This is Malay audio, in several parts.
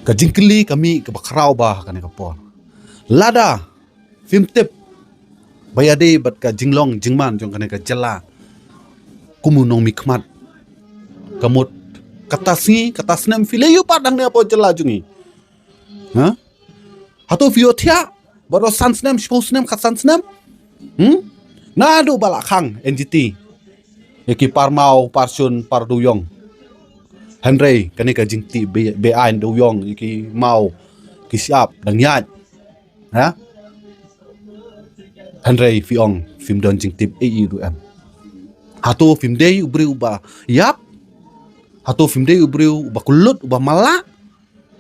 Kajingkeli kami ke bakrau bah kan kapor. Lada film tip bayade bat ka jinglong jingman jong kan ka jela. Kumunong mikmat. Kamut katasnem fileyu padang ne apo jela jungi. Ha? Hato viotia baro sansnem shposnem khasansnem. Nado balakang NGT. Eki parmau parsun parduyong. Henry kani ka jingti beain duyong iki mau kisiap dang yat. Ha? Henry fiong film don jingtip du am. Hato film day ubri uba yap. Hato film day ubri uba kulut uba mala.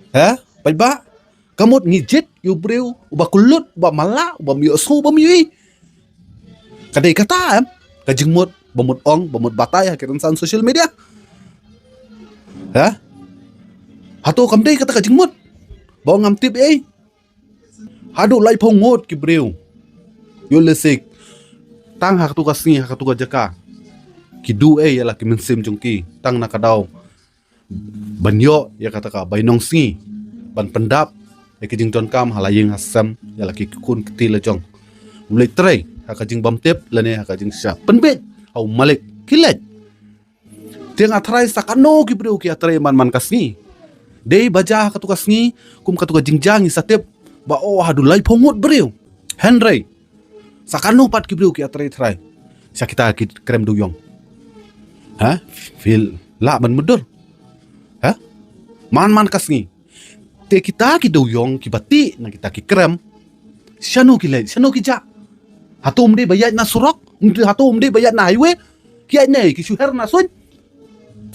Ha? Paiba kamut ngijit ubri uba kulut uba mala uba miyosu uba miyi. Kadai kata am kajingmut bamut ong bamut batay hakiran sa social media. Ha? Hato kamday kata kajingmut. Bawa ngam tip Hadu lai pongot ki breu. Yo lesik. Tang hak tu kasni hak tu jaka. Ki du yala ki mensim jungki. Tang nakadaw. Banyo ya kata ka bainong singi. Ban pendap. Ya ki jing ton kam halaying hasam yala ki kun ketila jong. Mulai tray hak jing bam tip lane hak jing sya. Penbet au malik kilet. Tiang atrai sakano ki breu ki atrai man kasni. Dei baja katu kasni kum katu jingjangi satep ba hadu lai pongot breu. Henry sakano pat ki breu ki atrai. Sakita ki krem duyong. Ha? Fil la man mudur. Ha? Man kasni. Te kita ki duyong ki bati na kita ki krem. Shano ki lai, shano ki ja. Hatum de bayat na surok, hatum de bayat na highway. Ki ai ki suher na sun.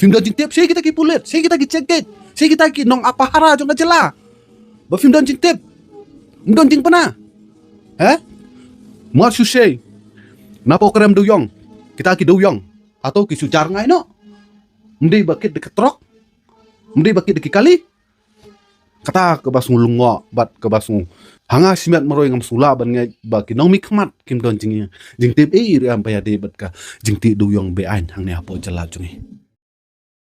Film don jingtip, saya kita ki pulet, saya kita ki ceket, saya kita ki nong apa hara jong jela. Ba film don jingtip, don jing pana, muat susai, napo krem duyong, kita ki duyong, atau ki sujar ngai no, mendai bakit deket trok, mendai bakit deket kali, kata ke basung lungo, bat ke basung, hanga simat meroy ngam sula ban ngai baki nong mikmat kim don jingtip ri am paya de bat ka jingti duyong beain hang ne apo jela jungi.